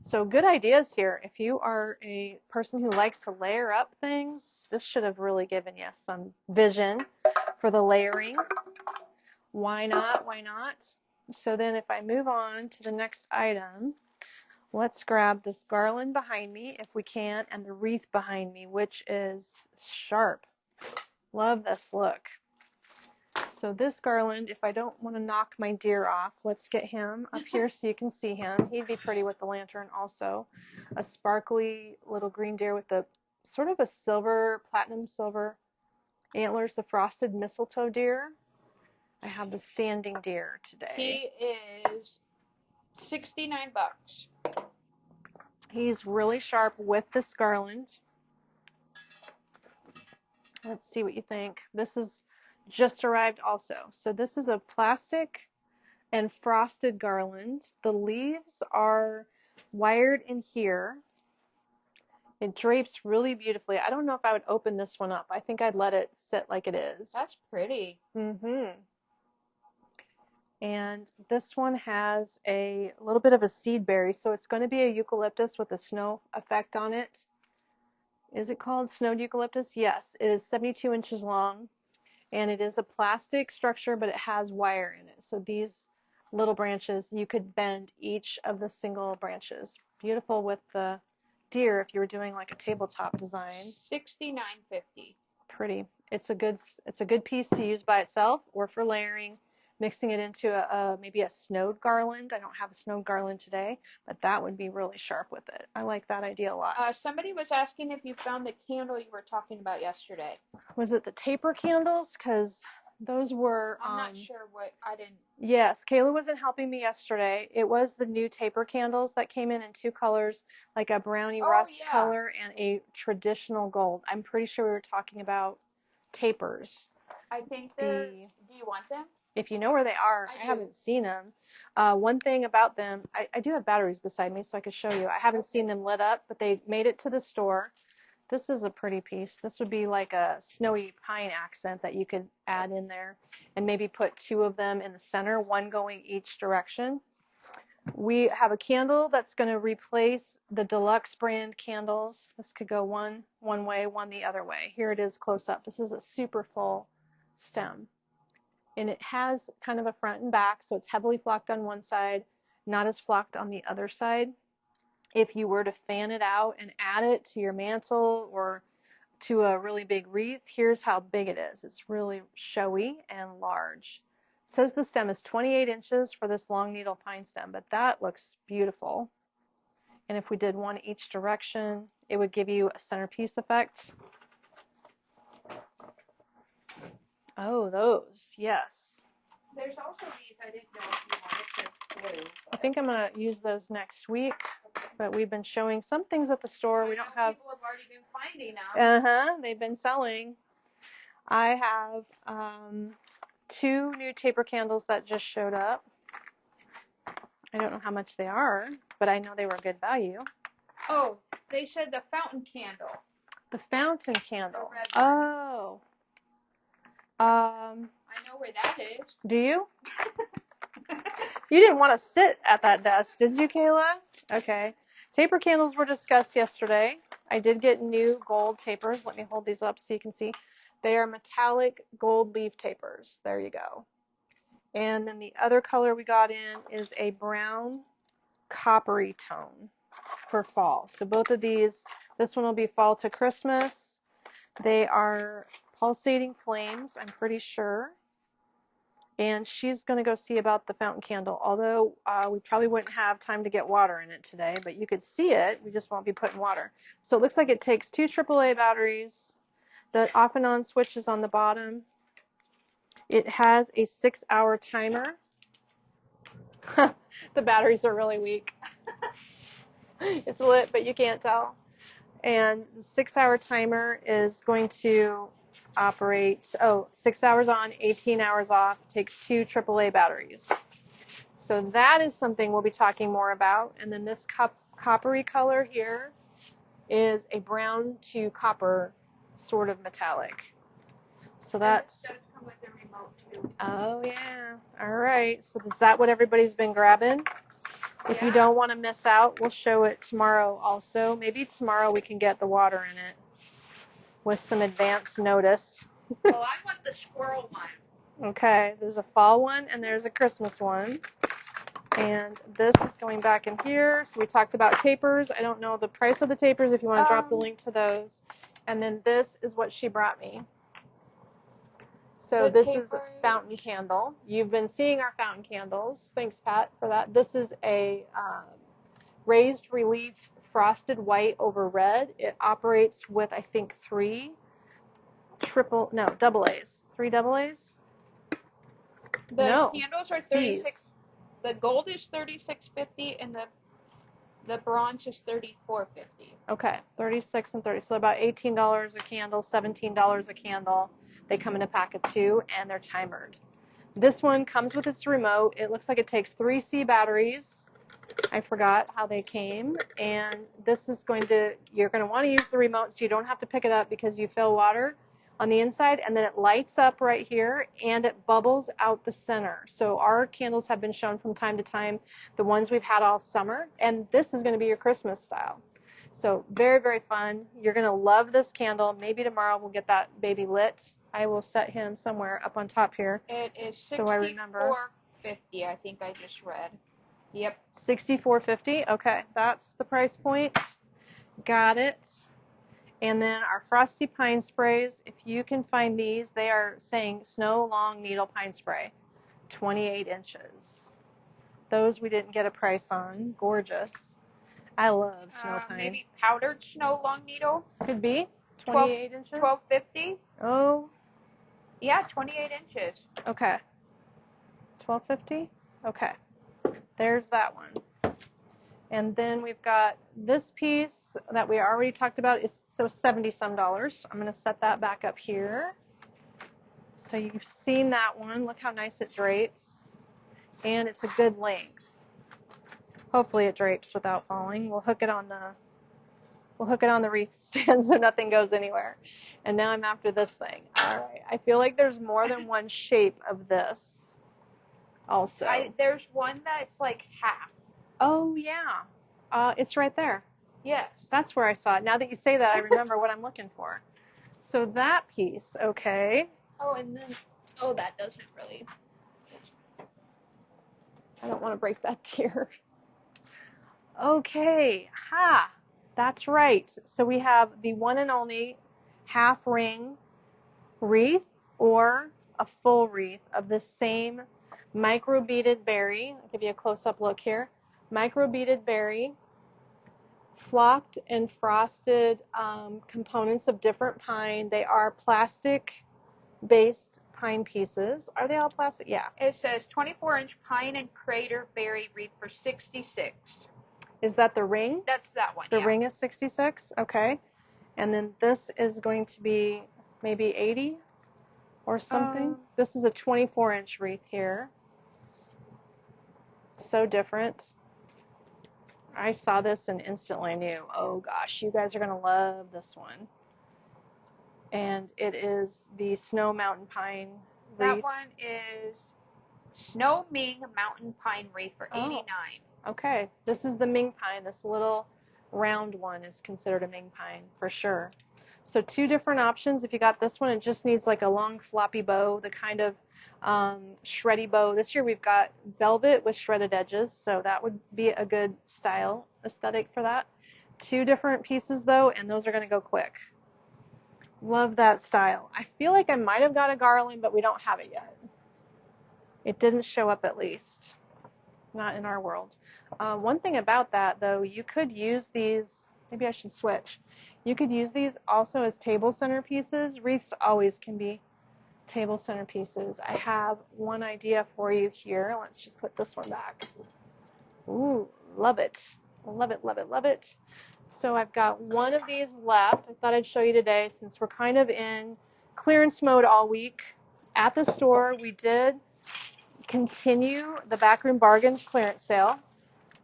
So good ideas here. If you are a person who likes to layer up things, this should have really given you some vision for the layering. Why not? Why not? So then if I move on to the next item, let's grab this garland behind me if we can, and the wreath behind me, which is sharp. Love this look. So this garland, if I don't want to knock my deer off, let's get him up here so you can see him. He'd be pretty with the lantern also. A sparkly little green deer with a sort of a silver, platinum silver antlers, the frosted mistletoe deer. I have the standing deer today. He is $69. He's really sharp with this garland. Let's see what you think. This is just arrived also. So this is a plastic and frosted garland. The leaves are wired in here. It drapes really beautifully. I don't know if I would open this one up. I think I'd let it sit like it is. That's pretty. Mm-hmm. And this one has a little bit of a seed berry, so it's going to be a eucalyptus with a snow effect on it. Is it called snowed eucalyptus? Yes, it is 72 inches long, and it is a plastic structure, but it has wire in it. So these little branches, you could bend each of the single branches. Beautiful with the deer if you were doing like a tabletop design. $69.50. Pretty. It's a good piece to use by itself or for layering, mixing it into maybe a snowed garland. I don't have a snowed garland today, but that would be really sharp with it. I like that idea a lot. Somebody was asking if you found the candle you were talking about yesterday. Was it the taper candles? Because those were. I'm not sure what I didn't. Yes, Kayla wasn't helping me yesterday. It was the new taper candles that came in two colors, like a brownie rust color and a traditional gold. I'm pretty sure we were talking about tapers. I think they're. Do you want them? If you know where they are, I haven't seen them. One thing about them, I do have batteries beside me so I could show you. I haven't seen them lit up, but they made it to the store. This is a pretty piece. This would be like a snowy pine accent that you could add in there and maybe put two of them in the center, one going each direction. We have a candle that's going to replace the deluxe brand candles. This could go one way, one the other way. Here it is close up. This is a super full stem. And it has kind of a front and back, so it's heavily flocked on one side, not as flocked on the other side. If you were to fan it out and add it to your mantle or to a really big wreath, here's how big it is. It's really showy and large. It says the stem is 28 inches for this long needle pine stem, but that looks beautiful. And if we did one each direction, it would give you a centerpiece effect. Oh, those, yes. There's also these I didn't know if you wanted to glue. I think I'm going to use those next week. But we've been showing some things at the store. We don't have. People have already been finding them. They've been selling. I have two new taper candles that just showed up. I don't know how much they are, but I know they were good value. Oh, they said the fountain candle. The fountain candle. The red one. Oh. I know where that is. Do you? You didn't want to sit at that desk, did you, Kayla? Okay. Taper candles were discussed yesterday. I did get new gold tapers. Let me hold these up so you can see. They are metallic gold leaf tapers. There you go. And then the other color we got in is a brown coppery tone for fall. So both of these, this one will be fall to Christmas. They are pulsating flames, I'm pretty sure. And she's going to go see about the fountain candle, although we probably wouldn't have time to get water in it today, but you could see it. We just won't be putting water. So it looks like it takes two AAA batteries. The off and on switch is on the bottom. It has a 6-hour timer. The batteries are really weak. It's lit, but you can't tell. And the 6-hour timer is going to operate, 6 hours on, 18 hours off. It takes two AAA batteries. So that is something we'll be talking more about. And then this coppery color here is a brown to copper sort of metallic. So that's. It does come with a remote too. Oh yeah. All right. So is that what everybody's been grabbing? If you don't want to miss out, we'll show it tomorrow also. Maybe tomorrow we can get the water in it with some advance notice. Well, I want the squirrel one. Okay, there's a fall one and there's a Christmas one. And this is going back in here. So we talked about tapers. I don't know the price of the tapers if you want to drop the link to those. And then this is what she brought me. So this is a fountain candle. You've been seeing our fountain candles. Thanks, Pat, for that. This is a raised relief frosted white over red. It operates with, I think, double A's. 3 double A's? The candles are 36. The gold is $36.50 and the bronze is $34.50. Okay, 36 and 30. So about $18 a candle, $17 a candle. They come in a pack of 2 and they're timered. This one comes with its remote. It looks like it takes 3 C batteries. I forgot how they came. And this is you're going to want to use the remote so you don't have to pick it up because you fill water. on the inside, and then it lights up right here and it bubbles out the center. So our candles have been shown from time to time, the ones we've had all summer, and this is going to be your Christmas style. So very, very fun. You're going to love this candle. Maybe tomorrow we'll get that baby lit. I will set him somewhere up on top here. It is so I remember. $64.50, I think I just read. Yep. $64.50. Okay, that's the price point. Got it. And then our Frosty Pine Sprays, if you can find these, they are saying Snow Long Needle Pine Spray, 28 inches. Those we didn't get a price on. Gorgeous. I love snow pine. Maybe powdered snow long needle. Could be 28 inches. $12.50. Oh. Yeah, 28 inches. Okay. $12.50. Okay. There's that one. And then we've got this piece that we already talked about. It's $70-some. I'm going to set that back up here. So you've seen that one. Look how nice it drapes. And it's a good length. Hopefully it drapes without falling. We'll hook it on the wreath stand so nothing goes anywhere. And now I'm after this thing. All right. I feel like there's more than one shape of this also. There's one that's like half. Oh, yeah. It's right there. Yes. That's where I saw it. Now that you say that, I remember what I'm looking for. So that piece, okay. Oh, and then, that doesn't really. I don't want to break that tier. Okay, that's right. So we have the one and only half ring wreath or a full wreath of the same micro beaded berry. I'll give you a close-up look here. Micro beaded berry, flocked and frosted components of different pine. They are plastic-based pine pieces. Are they all plastic? Yeah. It says 24-inch pine and crater berry wreath for $66. Is that the ring? That's that one. The ring is 66. Okay. And then this is going to be maybe 80 or something. This is a 24-inch wreath here. So different. I saw this and instantly knew, oh gosh, you guys are going to love this one. And it is the Snow Mountain Pine wreath. That one is Snow Ming Mountain Pine wreath for $89. Okay, this is the Ming pine. This little round one is considered a Ming pine for sure. So two different options. If you got this one, it just needs like a long floppy bow, the kind of shreddy bow. This year we've got velvet with shredded edges, so that would be a good style aesthetic for that. Two different pieces though, and those are going to go quick. Love that style. I feel like I might have got a garland, but we don't have it yet. It didn't show up at least. Not in our world. One thing about that, though, you could use these, maybe I should switch. You could use these also as table centerpieces. Wreaths always can be table centerpieces. I have one idea for you here. Let's just put this one back. Ooh, love it. Love it, love it, love it. So I've got one of these left. I thought I'd show you today since we're kind of in clearance mode all week. At the store, we did continue the Backroom Bargains clearance sale.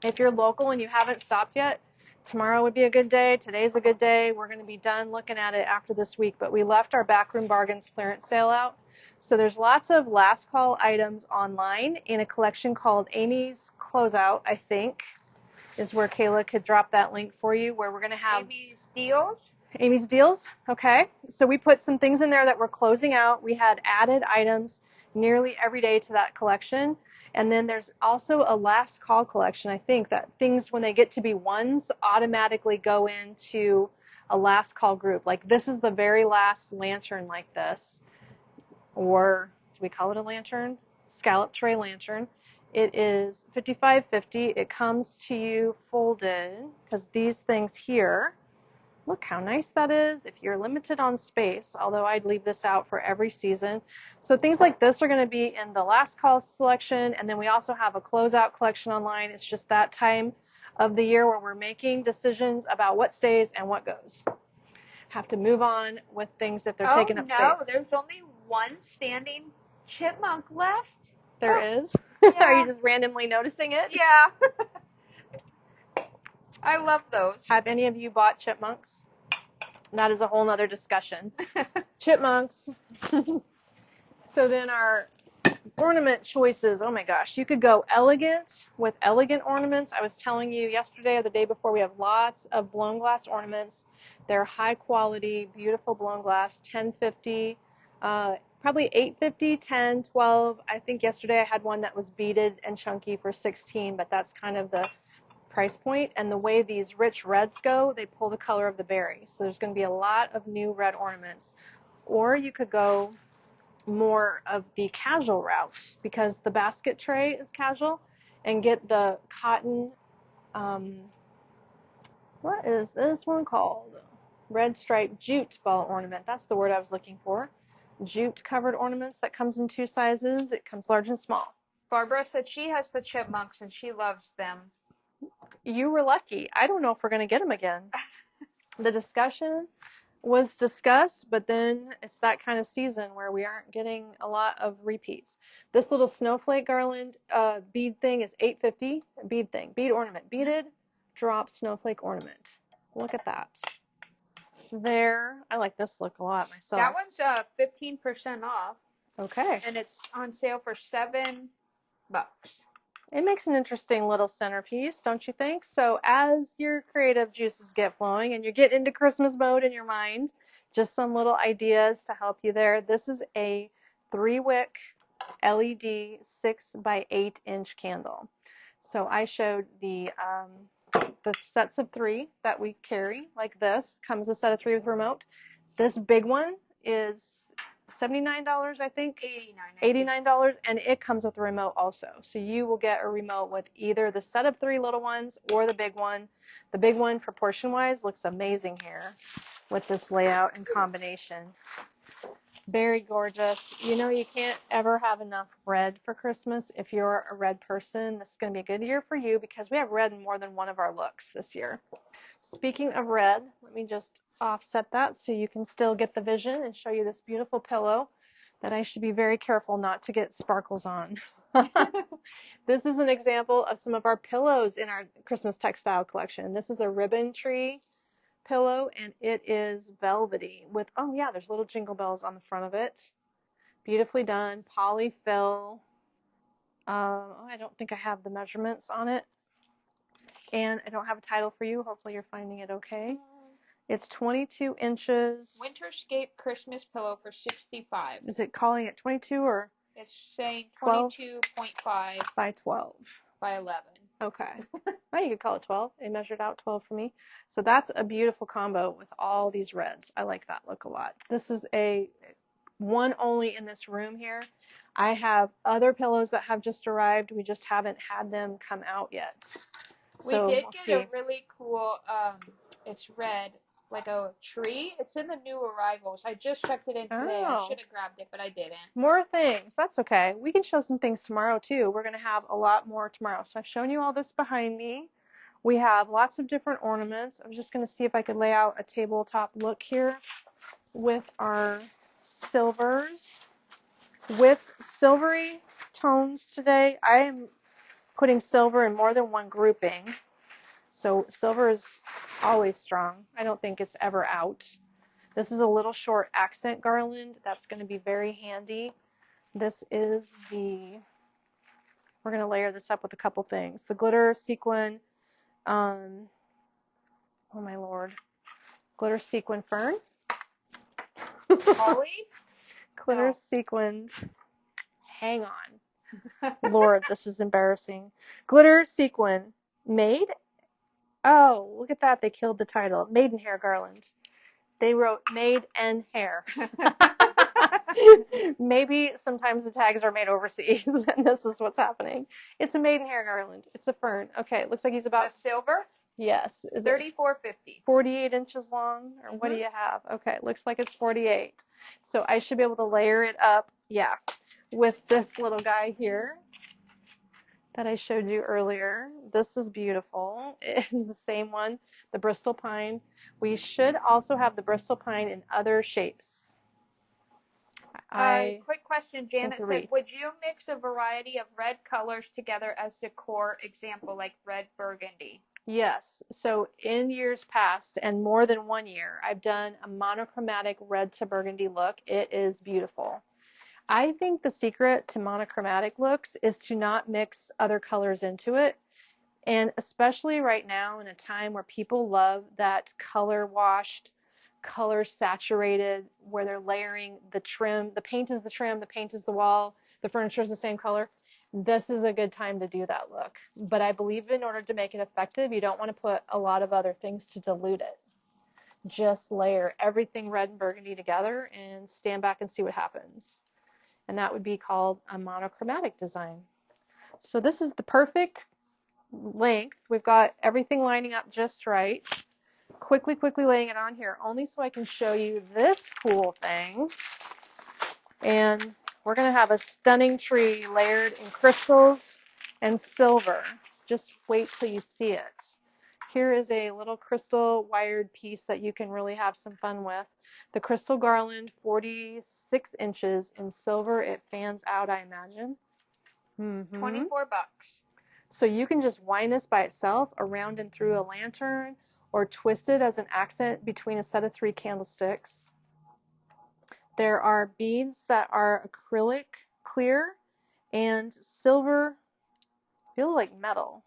If you're local and you haven't stopped yet, tomorrow would be a good day. Today's a good day. We're going to be done looking at it after this week, but we left our Backroom Bargains clearance sale out. So there's lots of last call items online in a collection called Amy's Closeout, I think, is where Kayla could drop that link for you, where we're going to have Amy's Deals. Amy's Deals, okay. So we put some things in there that we're closing out. We had added items nearly every day to that collection. And then there's also a last call collection. I think that things, when they get to be ones, automatically go into a last call group. Like this is the very last lantern like this. Or do we call it a lantern? Scallop tray lantern. It is $55.50. It comes to you folded because these things here, look how nice that is if you're limited on space, although I'd leave this out for every season. So things like this are going to be in the last call selection, and then we also have a closeout collection online. It's just that time of the year where we're making decisions about what stays and what goes. Have to move on with things if they're taking up space. Oh no, there's only one standing chipmunk left. There is? Yeah. Are you just randomly noticing it? Yeah. I love those. Have any of you bought chipmunks? That is a whole nother discussion. Chipmunks. So then our ornament choices. Oh my gosh, you could go elegant with elegant ornaments. I was telling you yesterday or the day before, we have lots of blown glass ornaments. They're high quality, beautiful blown glass, 1050, probably 850, 10, 12. I think yesterday I had one that was beaded and chunky for 16, but that's kind of the price point. And the way these rich reds go, they pull the color of the berry. So there's going to be a lot of new red ornaments. Or you could go more of the casual route because the basket tray is casual, and get the cotton, what is this one called? Red striped jute ball ornament. That's the word I was looking for. Jute covered ornaments that comes in 2 sizes. It comes large and small. Barbara said she has the chipmunks and she loves them. You were lucky. I don't know if we're going to get them again. The discussion was discussed, but then it's that kind of season where we aren't getting a lot of repeats. This little snowflake garland bead thing is $8.50. Bead ornament, beaded drop snowflake ornament. Look at that. There, I like this look a lot myself. That one's 15% off. Okay. And it's on sale for $7. It makes an interesting little centerpiece, don't you think? So as your creative juices get flowing and you get into Christmas mode in your mind, just some little ideas to help you there. This is a 3-wick LED 6 by 8 inch candle. So I showed the sets of 3 that we carry, like this. Comes a set of 3 with remote. This big one is $79, I think. $89, and it comes with a remote also. So you will get a remote with either the set of 3 little ones or the big one. The big one, proportion-wise, looks amazing here with this layout and combination. Very gorgeous. You know, you can't ever have enough red for Christmas. If you're a red person, this is going to be a good year for you because we have red in more than one of our looks this year. Speaking of red, let me just offset that so you can still get the vision and show you this beautiful pillow that I should be very careful not to get sparkles on. This is an example of some of our pillows in our Christmas textile collection. This is a ribbon tree pillow, and it is velvety with, oh yeah, there's little jingle bells on the front of it. Beautifully done, polyfill. I don't think I have the measurements on it, and I don't have a title for you. Hopefully you're finding it okay. It's 22 inches. Winterscape Christmas pillow for $65. Is it calling it 22 or? It's saying 22.5 by 12 by 11. Okay. Well, you could call it 12. It measured out 12 for me. So that's a beautiful combo with all these reds. I like that look a lot. This is a one only in this room here. I have other pillows that have just arrived. We just haven't had them come out yet. So we did get a really cool, it's red, like a tree. It's in the new arrivals. I just checked it in today. I should have grabbed it, but I didn't. More things. That's okay. We can show some things tomorrow too. We're going to have a lot more tomorrow. So I've shown you all this behind me. We have lots of different ornaments. I was just going to see if I could lay out a tabletop look here with our silvers. With silvery tones today, I am putting silver in more than one grouping. So silver is always strong. I don't think it's ever out. This is a little short accent garland. That's going to be very handy. This is we're going to layer this up with a couple things. The glitter sequin, oh my lord, glitter sequin fern. Holly? Glitter sequined, hang on. Lord, this is embarrassing. Glitter sequin, made. Oh, look at that. They killed the title. Maidenhair garland. They wrote made and hair. Maybe sometimes the tags are made overseas and this is what's happening. It's a maidenhair garland. It's a fern. Okay, it looks like he's about... The silver? Yes. $34.50. 48 inches long? Or what do you have? Okay, it looks like it's 48. So I should be able to layer it up, yeah, with this little guy here that I showed you earlier. This is beautiful. It is the same one, the Bristol pine. We should also have the Bristol pine in other shapes. Quick question, Janet said, would you mix a variety of red colors together as decor, example like red burgundy? Yes. So in years past, and more than one year, I've done a monochromatic red to burgundy look. It is beautiful. I think the secret to monochromatic looks is to not mix other colors into it. And especially right now in a time where people love that color washed, color saturated, where they're layering the trim, the paint is the trim, the paint is the wall, the furniture is the same color. This is a good time to do that look. But I believe in order to make it effective, you don't want to put a lot of other things to dilute it. Just layer everything red and burgundy together and stand back and see what happens. And that would be called a monochromatic design. So this is the perfect length. We've got everything lining up just right. Quickly laying it on here, only so I can show you this cool thing. And we're going to have a stunning tree layered in crystals and silver. Just wait till you see it. Here is a little crystal wired piece that you can really have some fun with. The crystal garland, 46 inches in silver. It fans out, I imagine. 24 bucks. So you can just wind this by itself around and through a lantern or twist it as an accent between a set of 3 candlesticks. There are beads that are acrylic clear and silver, feel like metal.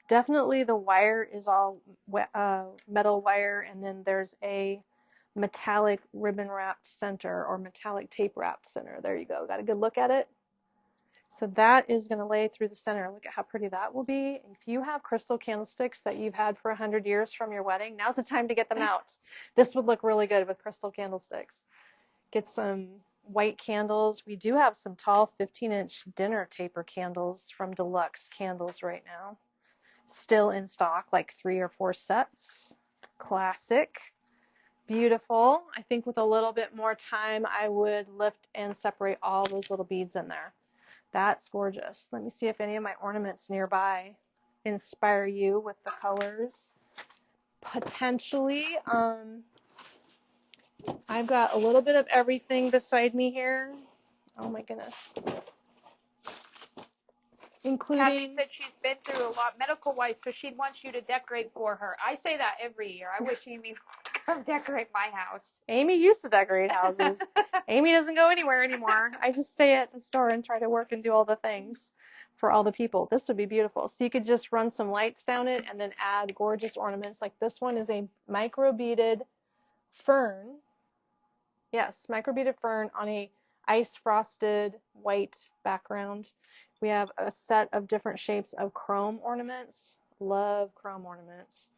Definitely the wire is all metal wire, and then there's a metallic ribbon wrapped center or metallic tape wrapped center. There you go. Got a good look at it? So that is going to lay through the center. Look at how pretty that will be. If you have crystal candlesticks that you've had for 100 years from your wedding, now's the time to get them out. This would look really good with crystal candlesticks. Get some white candles. We do have some tall 15-inch dinner taper candles from Deluxe Candles right now. Still in stock, like 3 or 4 sets. Classic. Beautiful. I think with a little bit more time, I would lift and separate all those little beads in there. That's gorgeous. Let me see if any of my ornaments nearby inspire you with the colors. Potentially, I've got a little bit of everything beside me here. Oh my goodness. Including... Kathy said she's been through a lot medical-wise, so she wants you to decorate for her. I say that every year. I wish Amy would come decorate my house. Amy used to decorate houses. Amy doesn't go anywhere anymore. I just stay at the store and try to work and do all the things for all the people. This would be beautiful. So you could just run some lights down it and then add gorgeous ornaments. Like this one is a micro beaded fern. Yes, micro beaded fern on a ice frosted white background. We have a set of different shapes of chrome ornaments. Love chrome ornaments.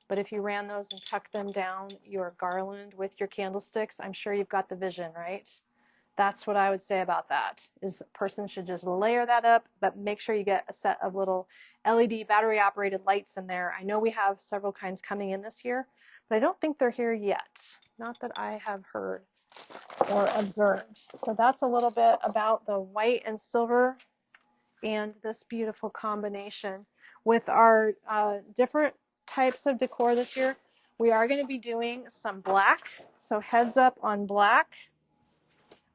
But if you ran those and tucked them down your garland with your candlesticks, I'm sure you've got the vision, right? That's what I would say about that, is a person should just layer that up, but make sure you get a set of little LED battery-operated lights in there. I know we have several kinds coming in this year, but I don't think they're here yet. Not that I have heard or observed. So that's a little bit about the white and silver and this beautiful combination. With our different types of decor this year, we are going to be doing some black. So heads up on black.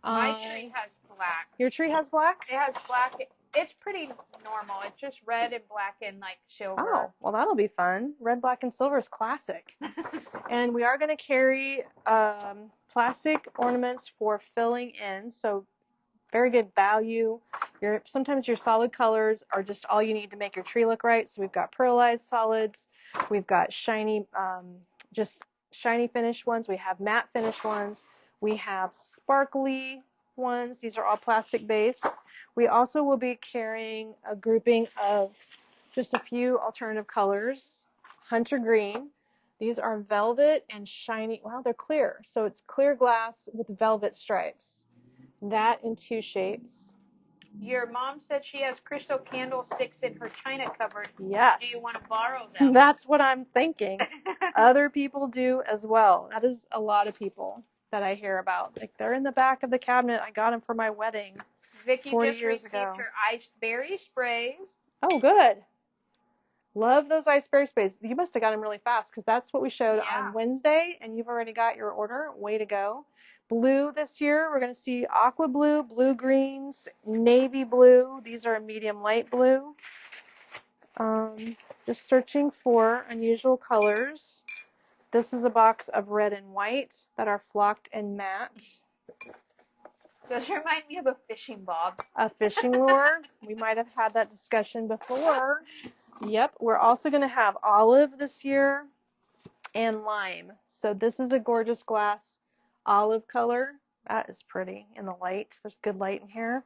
My tree has black. Your tree has black? It has black. It's pretty normal. It's just red and black and like silver. Oh, well that'll be fun. Red, black, and silver is classic. And we are going to carry plastic ornaments for filling in. So very good value. Sometimes your solid colors are just all you need to make your tree look right. So we've got pearlized solids. We've got shiny, just shiny finished ones. We have matte finished ones. We have sparkly ones. These are all plastic based. We also will be carrying a grouping of just a few alternative colors. Hunter green. These are velvet and shiny. Well, they're clear. So it's clear glass with velvet stripes. That in 2 shapes. Your mom said she has crystal candlesticks in her china cupboard. Yes. Do you want to borrow them? That's what I'm thinking. Other people do as well. That is a lot of people that I hear about. Like, they're in the back of the cabinet. I got them for my wedding. Vicky 40 just years received ago. her iceberry sprays. Oh, good. Love those iceberry sprays. You must have got them really fast because that's what we showed on Wednesday, and you've already got your order. Way to go. Blue this year, we're going to see aqua blue, blue greens, navy blue. These are medium light blue. Just searching for unusual colors. This is a box of red and white that are flocked and matte. Does remind me of a fishing bob. A fishing lure. We might have had that discussion before. Yep. We're also going to have olive this year and lime. So this is a gorgeous glass olive color. That is pretty in the light. There's good light in here.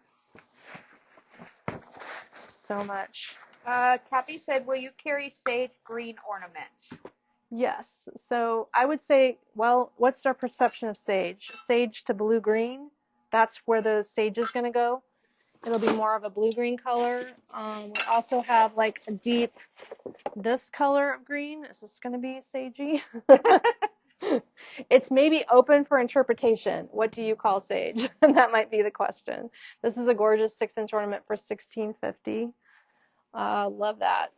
So much. Kathy said, will you carry sage green ornaments? Yes. So I would say, well, what's our perception of sage? Sage to blue-green. That's where the sage is going to go. It'll be more of a blue-green color. We also have like a deep, this color of green. Is this going to be sagey? It's maybe open for interpretation. What do you call sage? And that might be the question. This is a gorgeous 6-inch ornament for $16.50. Love that.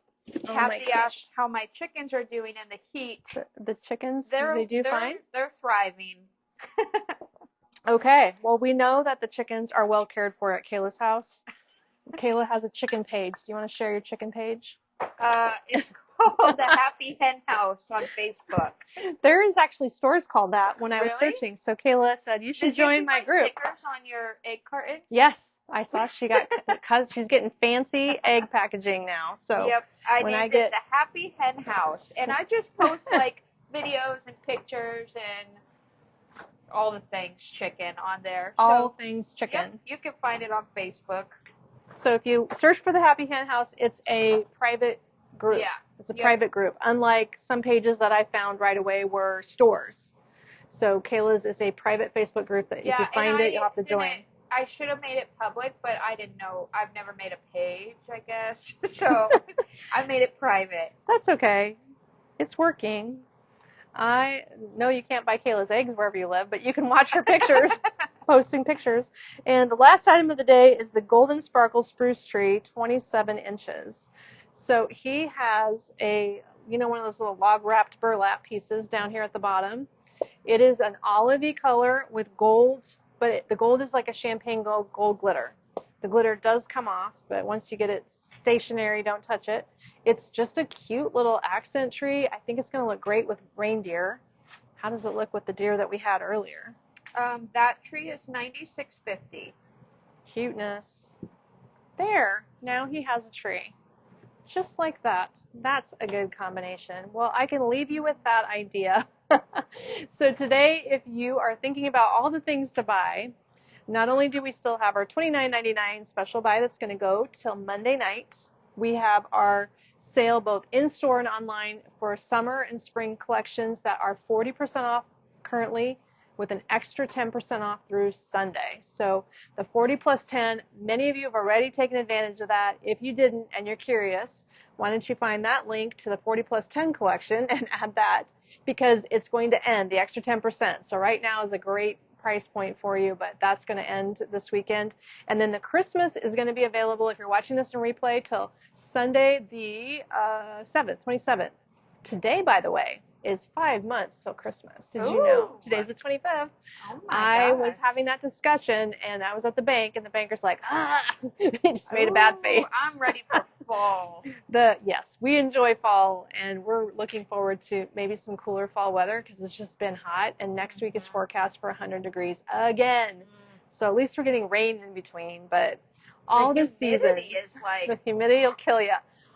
Kathy asked how my chickens are doing in the heat. The chickens, they do fine? They're thriving. Okay, well, we know that the chickens are well cared for at Kayla's house. Kayla has a chicken page. Do you want to share your chicken page? It's called the Happy Hen House on Facebook. There is actually stores called that when I was searching. So Kayla said, you should join my group. Did you stickers on your egg cartons? Yes, I saw she got, because she's getting fancy egg packaging now. So yep, I named it the Happy Hen House. And I just post like videos and pictures and all the things chicken on there. All things chicken. Yep, you can find it on Facebook. So if you search for the Happy Hen House, it's a private group. Yeah. It's a private group. Unlike some pages that I found right away were stores. So Kayla's is a private Facebook group that if you find it, you'll have to join. I should have made it public, but I didn't know. I've never made a page, I guess. So I made it private. That's okay. It's working. I know you can't buy Kayla's eggs wherever you live, but you can watch her pictures, posting pictures. And the last item of the day is the Golden Sparkle Spruce Tree, 27 inches. So he has a, one of those little log-wrapped burlap pieces down here at the bottom. It is an olivey color with gold, but the gold is like a champagne gold glitter. The glitter does come off, but once you get it stationary, don't touch it. It's just a cute little accent tree. I think it's going to look great with reindeer. How does it look with the deer that we had earlier? That tree is $96.50. Cuteness. There. Now he has a tree. Just like that. That's a good combination. Well, I can leave you with that idea. So today, if you are thinking about all the things to buy, not only do we still have our $29.99 special buy that's going to go till Monday night, we have our sale both in-store and online for summer and spring collections that are 40% off currently with an extra 10% off through Sunday. So the 40 plus 10, many of you have already taken advantage of that. If you didn't and you're curious, why don't you find that link to the 40 plus 10 collection and add that, because it's going to end, the extra 10%. So right now is a great price point for you, but that's going to end this weekend. And then the Christmas is going to be available if you're watching this in replay till Sunday the 27th. Today, by the way, is 5 months till Christmas. Did you know? Today's the 25th. Oh I was having that discussion, and I was at the bank, and the banker's like, he just made a bad face. I'm ready for fall. Yes, we enjoy fall, and we're looking forward to maybe some cooler fall weather because it's just been hot, and next week is forecast for 100 degrees again. So at least we're getting rain in between, but all the seasons, the humidity will kill you.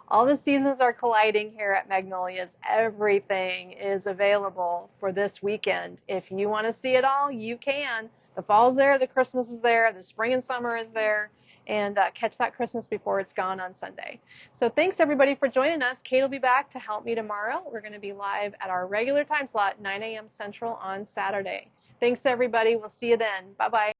All the seasons are colliding here at Magnolia's. Everything is available for this weekend. If you want to see it all, you can. The fall's there, the Christmas is there, the spring and summer is there, and catch that Christmas before it's gone on Sunday. So thanks everybody for joining us. Kate will be back to help me tomorrow. We're going to be live at our regular time slot, 9 a.m. Central on Saturday. Thanks everybody. We'll see you then. Bye-bye.